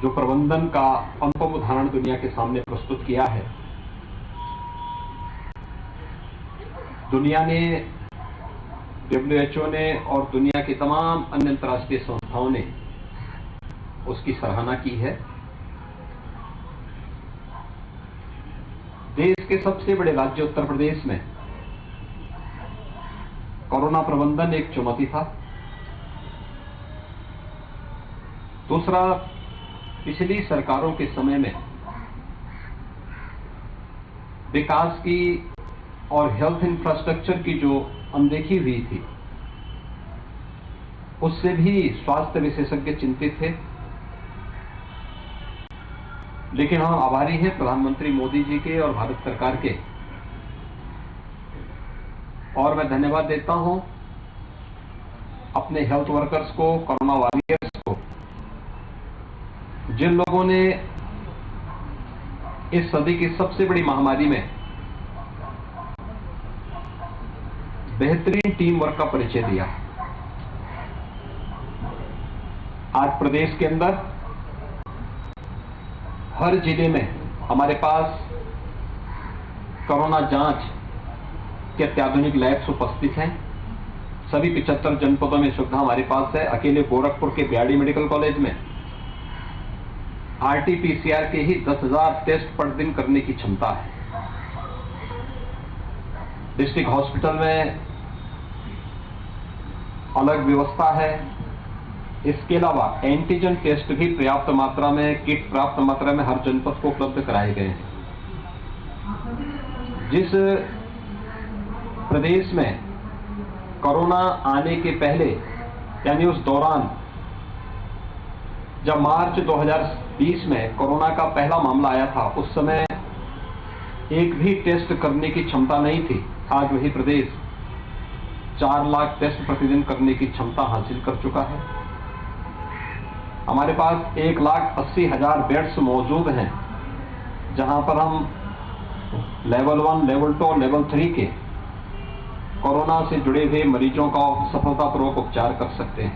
जो प्रबंधन का अनुपम उदाहरण दुनिया के सामने प्रस्तुत किया है। दुनिया ने, WHO ने और दुनिया की तमाम अन्य अंतर्राष्ट्रीय संस्थाओं ने उसकी सराहना की है। देश के सबसे बड़े राज्य उत्तर प्रदेश में कोरोना प्रबंधन एक चुनौती था। दूसरा, पिछली सरकारों के समय में विकास की और हेल्थ इंफ्रास्ट्रक्चर की जो अनदेखी हुई थी, उससे भी स्वास्थ्य विशेषज्ञ चिंतित थे। लेकिन हम आभारी हैं प्रधानमंत्री मोदी जी के और भारत सरकार के, और मैं धन्यवाद देता हूं अपने हेल्थ वर्कर्स को, कोरोना वॉरियर्स को, जिन लोगों ने इस सदी की सबसे बड़ी महामारी में बेहतरीन टीम वर्क का परिचय दिया। आज प्रदेश के अंदर हर जिले में हमारे पास कोरोना जांच के अत्याधुनिक लैब्स उपस्थित हैं। सभी 75 जनपदों में सुविधा हमारे पास है। अकेले गोरखपुर के बीआरडी मेडिकल कॉलेज में RT-PCR के ही 10,000 टेस्ट पर दिन करने की क्षमता है। डिस्ट्रिक्ट हॉस्पिटल में अलग व्यवस्था है। इसके अलावा एंटीजन टेस्ट भी पर्याप्त मात्रा में, किट पर्याप्त मात्रा में हर जनपद को उपलब्ध कराए गए हैं। जिस प्रदेश में कोरोना आने के पहले, यानी उस दौरान जब मार्च 2020 में कोरोना का पहला मामला आया था, उस समय एक भी टेस्ट करने की क्षमता नहीं थी। आज वही प्रदेश 4 लाख टेस्ट प्रतिदिन करने की क्षमता हासिल कर चुका है। हमारे पास 1,80,000 बेड्स मौजूद हैं, जहां पर हम लेवल 1, लेवल 2, लेवल 3 के कोरोना से जुड़े हुए मरीजों का सफलतापूर्वक उपचार कर सकते हैं।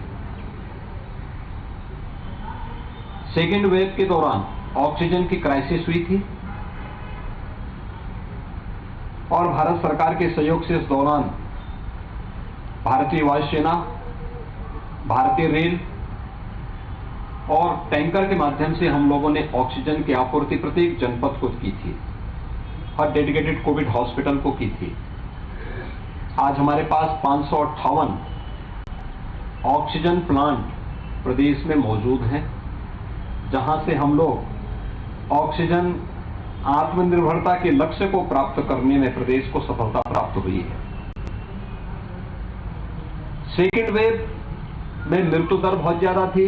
सेकेंड वेव के दौरान ऑक्सीजन की क्राइसिस हुई थी और भारत सरकार के सहयोग से इस दौरान भारतीय वायुसेना, भारतीय रेल और टैंकर के माध्यम से हम लोगों ने ऑक्सीजन की आपूर्ति प्रत्येक जनपद को की थी, हर डेडिकेटेड कोविड हॉस्पिटल को की थी। आज हमारे पास 558 ऑक्सीजन प्लांट प्रदेश में मौजूद हैं, जहां से हम लोग ऑक्सीजन आत्मनिर्भरता के लक्ष्य को प्राप्त करने में प्रदेश को सफलता प्राप्त हुई है। सेकेंड वेव में मृत्यु दर बहुत ज्यादा थी।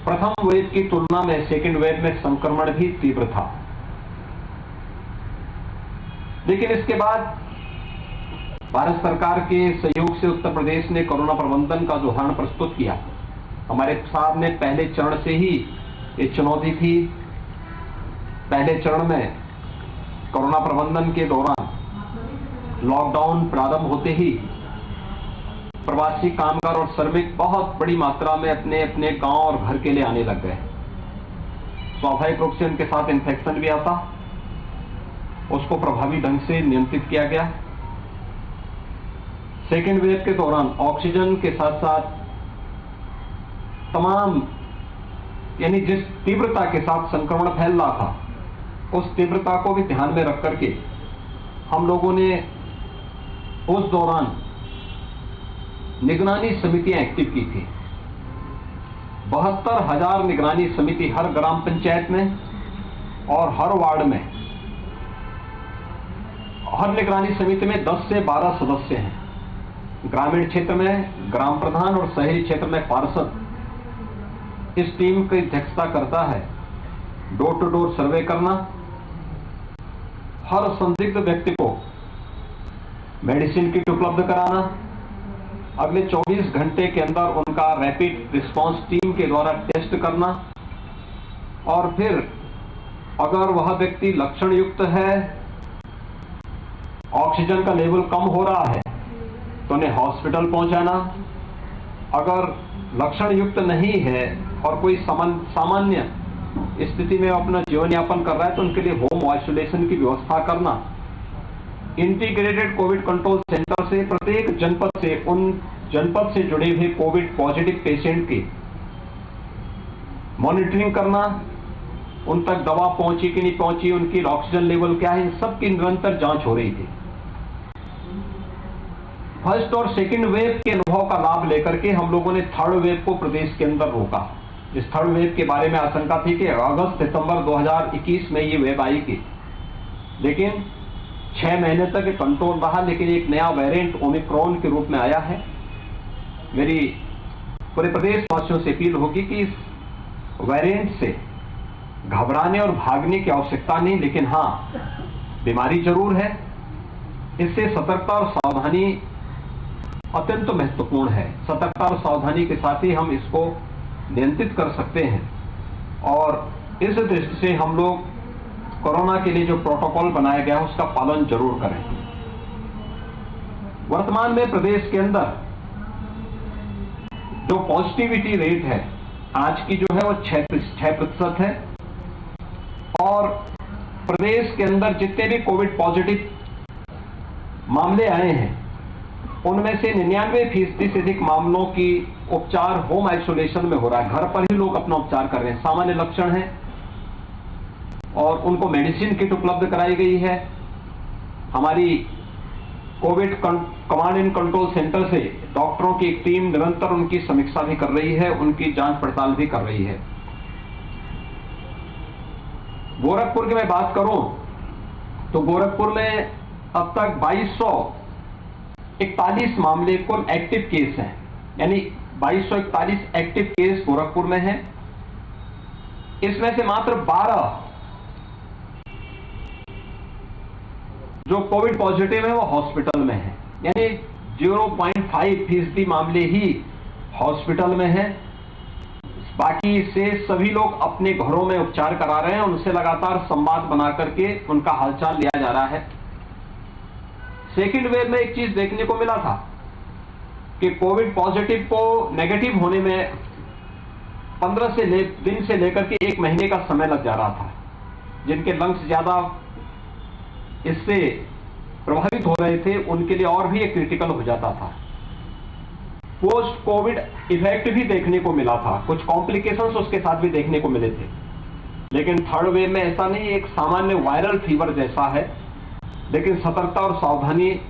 प्रथम वेव की तुलना में सेकेंड वेव में संक्रमण भी तीव्र था। लेकिन इसके बाद भारत सरकार के सहयोग से उत्तर प्रदेश ने कोरोना प्रबंधन का जो उदाहरण प्रस्तुत किया। हमारे सामने पहले चरण से ही ये चुनौती थी। पहले चरण में कोरोना प्रबंधन के दौरान लॉकडाउन प्रारंभ होते ही प्रवासी कामगार और श्रमिक बहुत बड़ी मात्रा में अपने अपने गांव और घर के लिए आने लग गए। स्वाभाविक रूप से उनके साथ इन्फेक्शन भी आता, उसको प्रभावी ढंग से नियंत्रित किया गया। सेकेंड वेव के दौरान ऑक्सीजन के साथ साथ तमाम, यानी जिस तीव्रता के साथ संक्रमण फैल रहा था, उस तीव्रता को भी ध्यान में रख करके हम लोगों ने उस दौरान निगरानी समितियां एक्टिव की थी। 72,000 निगरानी समिति हर ग्राम पंचायत में और हर वार्ड में। हर निगरानी समिति में 10 से 12 सदस्य हैं। ग्रामीण क्षेत्र में ग्राम प्रधान और शहरी क्षेत्र में पार्षद इस टीम की अध्यक्षता करता है। डोर टू डोर सर्वे करना, हर संदिग्ध व्यक्ति को मेडिसिन किट उपलब्ध कराना, अगले 24 घंटे के अंदर उनका रैपिड रिस्पांस टीम के द्वारा टेस्ट करना, और फिर अगर वह व्यक्ति लक्षण युक्त है, ऑक्सीजन का लेवल कम हो रहा है, तो उन्हें हॉस्पिटल पहुंचाना। अगर लक्षण युक्त नहीं है, और कोई सामान्य स्थिति में अपना जीवन यापन कर रहा है तो उनके लिए होम आइसोलेशन की व्यवस्था करना, इंटीग्रेटेड कोविड कंट्रोल सेंटर से प्रत्येक जनपद से उन जनपद से जुड़े हुए कोविड पॉजिटिव पेशेंट की मॉनिटरिंग करना, उन तक दवा पहुंची कि नहीं पहुंची, उनकी ऑक्सीजन लेवल क्या है, इन सब की निरंतर जांच हो रही थी। फर्स्ट और सेकंड वेव के अनुभव का लाभ लेकर के हम लोगों ने थर्ड वेव को प्रदेश के अंदर रोका। इस थर्ड वेव के बारे में आशंका थी कि अगस्त सितंबर 2021 में ये वेव आएगी, लेकिन 6 महीने तक कंट्रोल रहा। लेकिन एक नया वेरिएंट ओमिक्रॉन के रूप में आया है। मेरी पूरे प्रदेश वासियों से अपील होगी कि इस वेरिएंट से घबराने और भागने की आवश्यकता नहीं, लेकिन हाँ, बीमारी जरूर है। इससे सतर्कता और सावधानी अत्यंत महत्वपूर्ण है। सतर्कता और सावधानी के साथ ही हम इसको नियंत्रित कर सकते हैं और इस दृष्टि से हम लोग कोरोना के लिए जो प्रोटोकॉल बनाया गया है उसका पालन जरूर करें। वर्तमान में प्रदेश के अंदर जो पॉजिटिविटी रेट है आज की जो है वो 6% है और प्रदेश के अंदर जितने भी कोविड पॉजिटिव मामले आए हैं उनमें से 99% से अधिक मामलों की उपचार होम आइसोलेशन में हो रहा है। घर पर ही लोग अपना उपचार कर रहे हैं। सामान्य लक्षण है और उनको मेडिसिन किट उपलब्ध कराई गई है। हमारी Covid command and control centre से डॉक्टरों की एक टीम निरंतर उनकी समीक्षा भी कर रही है, उनकी जांच पड़ताल भी कर रही है। गोरखपुर की मैं बात करूं तो गोरखपुर में अब तक 2241 मामले कुल एक्टिव केस हैं, यानी 2241 एक्टिव केस गोरखपुर में हैं। इसमें से मात्र 12 जो कोविड पॉजिटिव है वो हॉस्पिटल में है, यानी 0.5% मामले ही हॉस्पिटल में हैं। बाकी से सभी लोग अपने घरों में उपचार करा रहे हैं। उनसे लगातार संवाद बना करके उनका हालचाल लिया जा रहा है। सेकेंड वेव में एक चीज देखने को मिला था कि कोविड पॉजिटिव को नेगेटिव होने में 15 दिन से लेकर के 1 महीने का समय लग जा रहा था। जिनके लंग्स ज्यादा इससे प्रभावित हो रहे थे उनके लिए और भी एक क्रिटिकल हो जाता था। पोस्ट कोविड इफेक्ट भी देखने को मिला था, कुछ कॉम्प्लिकेशंस उसके साथ भी देखने को मिले थे। लेकिन थर्ड वेव में ऐसा नहीं, एक सामान्य वायरल फीवर जैसा है, लेकिन सतर्कता और सावधानी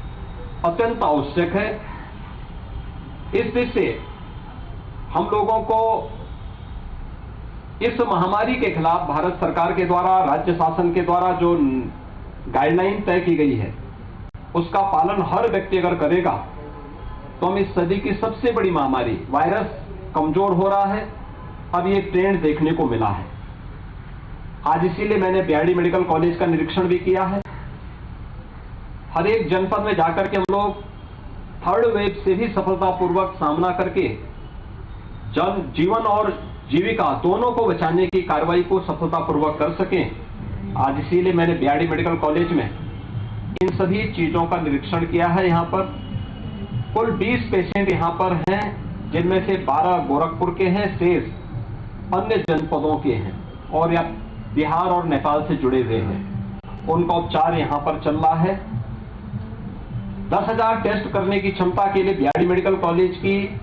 अत्यंत आवश्यक है। इस दृष्टि से हम लोगों को इस महामारी के खिलाफ भारत सरकार के द्वारा, राज्य शासन के द्वारा जो गाइडलाइन तय की गई है उसका पालन हर व्यक्ति अगर करेगा तो हम इस सदी की सबसे बड़ी महामारी, वायरस कमजोर हो रहा है, अब ये ट्रेंड देखने को मिला है। आज इसीलिए मैंने बीआरडी मेडिकल कॉलेज का निरीक्षण भी किया है। हर एक जनपद में जाकर के हम लोग थर्ड वेव से भी सफलतापूर्वक सामना करके जीवन और जीविका दोनों को बचाने की कार्रवाई को सफलतापूर्वक कर सकें। आज इसीलिए मैंने बीआरडी मेडिकल कॉलेज में इन सभी चीजों का निरीक्षण किया है। यहाँ पर कुल 20 पेशेंट यहाँ पर हैं, जिनमें से 12 गोरखपुर के हैं, शेष अन्य जनपदों के हैं और या बिहार और नेपाल से जुड़े हुए हैं। उनका उपचार यहाँ पर चल रहा है। 10,000 टेस्ट करने की क्षमता के लिए बीआरडी मेडिकल कॉलेज की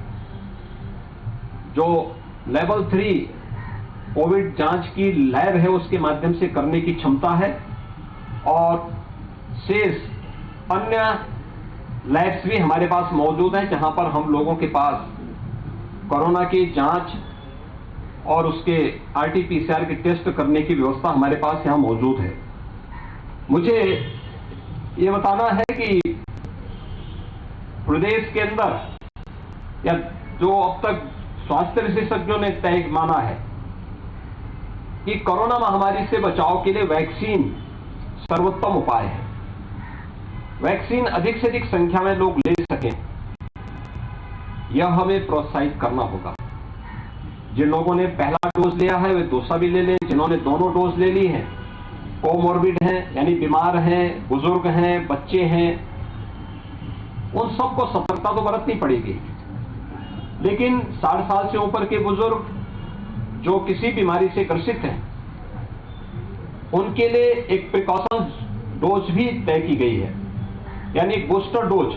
जो लेवल 3 कोविड जांच की लैब है उसके माध्यम से करने की क्षमता है और शेष अन्य लैब्स भी हमारे पास मौजूद हैं जहां पर हम लोगों के पास कोरोना की जांच और उसके आरटी-पीसीआर के टेस्ट करने की व्यवस्था हमारे पास यहां मौजूद है। मुझे ये बताना है कि प्रदेश के अंदर या जो अब तक स्वास्थ्य विशेषज्ञों ने तय माना है कि कोरोना महामारी से बचाव के लिए वैक्सीन सर्वोत्तम उपाय है। वैक्सीन अधिक से अधिक संख्या में लोग ले सकें, यह हमें प्रोत्साहित करना होगा। जिन लोगों ने पहला डोज लिया है वे दूसरा भी ले लें। जिन्होंने दोनों डोज ले ली हैं, कोमोर्बिड हैं यानी बीमार हैं, बुजुर्ग हैं, बच्चे हैं, उन सबको सतर्कता तो बरतनी पड़ेगी। लेकिन 60 साल से ऊपर के बुजुर्ग जो किसी बीमारी से ग्रसित हैं, उनके लिए एक प्रिकॉशन डोज भी तय की गई है, यानी बूस्टर डोज।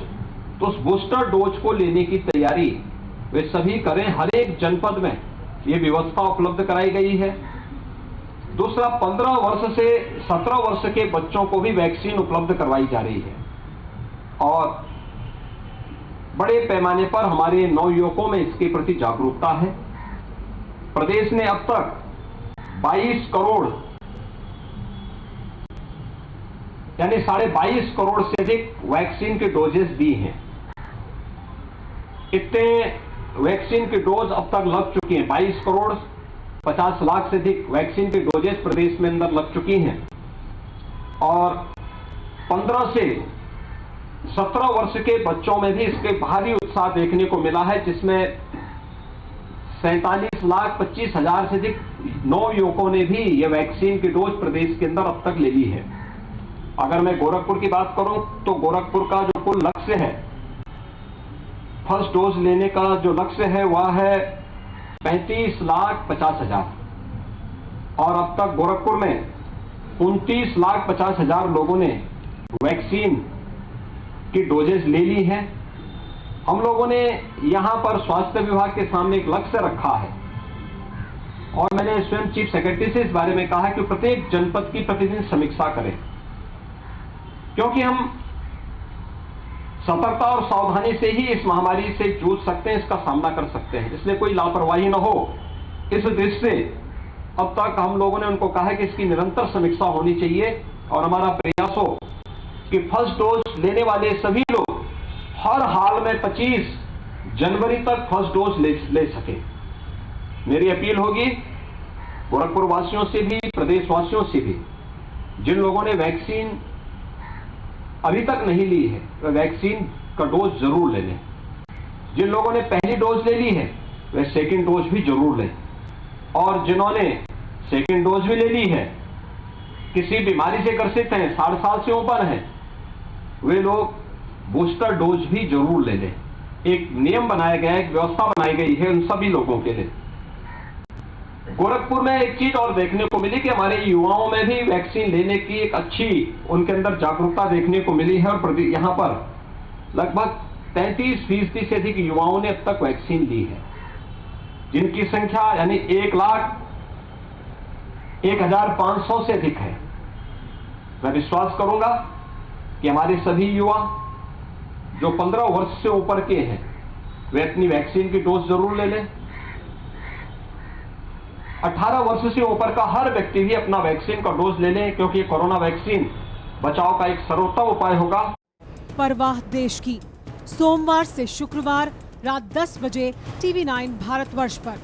तो उस बूस्टर डोज को लेने की तैयारी वे सभी करें। हर एक जनपद में ये व्यवस्था उपलब्ध कराई गई है। दूसरा, 15 वर्ष से 17 वर्ष के बच्चों को भी वैक्सीन उपलब्ध करवाई जा रही है और बड़े पैमाने पर हमारे नवयुवकों में इसके प्रति जागरूकता है। प्रदेश ने अब तक 22 करोड़ यानी 22.5 करोड़ से अधिक वैक्सीन के डोजेस दी हैं। इतने वैक्सीन के डोज अब तक लग चुकी हैं। 22 करोड़ 50 लाख से अधिक वैक्सीन के डोजेस प्रदेश में अंदर लग चुकी हैं और 15 से 17 वर्ष के बच्चों में भी इसके भारी उत्साह देखने को मिला है, जिसमें 47,25,000 से अधिक नवयुवकों ने भी यह वैक्सीन की डोज प्रदेश के अंदर अब तक ले ली है। अगर मैं गोरखपुर की बात करूं तो गोरखपुर का जो कुल लक्ष्य है, फर्स्ट डोज लेने का जो लक्ष्य है वह है 35,50,000 और अब तक गोरखपुर में 29,50,000 लोगों ने वैक्सीन की डोजेज ले ली हैं। हम लोगों ने यहां पर स्वास्थ्य विभाग के सामने एक लक्ष्य रखा है और मैंने स्वयं चीफ सेक्रेटरी से इस बारे में कहा कि प्रत्येक जनपद की प्रतिदिन समीक्षा करें, क्योंकि हम सतर्कता और सावधानी से ही इस महामारी से जूझ सकते हैं, इसका सामना कर सकते हैं, इसलिए कोई लापरवाही न हो। इस दृष्टि से अब तक हम लोगों ने उनको कहा है कि इसकी निरंतर समीक्षा होनी चाहिए और हमारा प्रयास हो कि फर्स्ट डोज लेने वाले सभी लोग हर हाल में 25 जनवरी तक फर्स्ट डोज ले सके। मेरी अपील होगी गोरखपुर वासियों से भी, प्रदेश वासियों से भी, जिन लोगों ने वैक्सीन अभी तक नहीं ली है वे वैक्सीन का डोज जरूर ले लें। जिन लोगों ने पहली डोज ले ली है वे सेकंड डोज भी जरूर लें और जिन्होंने सेकंड डोज भी ले ली है, किसी बीमारी से ग्रसित हैं, 60 साल से ऊपर हैं, वे लोग बूस्टर डोज भी जरूर ले लें। एक नियम बनाया गया है, एक व्यवस्था बनाई गई है उन सभी लोगों के लिए। गोरखपुर में एक चीज और देखने को मिली कि हमारे युवाओं में भी वैक्सीन लेने की एक अच्छी उनके अंदर जागरूकता देखने को मिली है और यहां पर लगभग 33% से अधिक युवाओं ने अब तक वैक्सीन ली है, जिनकी संख्या यानी 1,01,500 से अधिक है। मैं विश्वास करूंगा कि हमारे सभी युवा जो 15 वर्ष से ऊपर के हैं वे अपनी वैक्सीन की डोज जरूर ले लें। 18 वर्ष से ऊपर का हर व्यक्ति भी अपना वैक्सीन का डोज ले लें, क्योंकि कोरोना वैक्सीन बचाव का एक सर्वोत्तम उपाय होगा। परवाह देश की, सोमवार से शुक्रवार रात 10 बजे TV9 भारतवर्ष पर।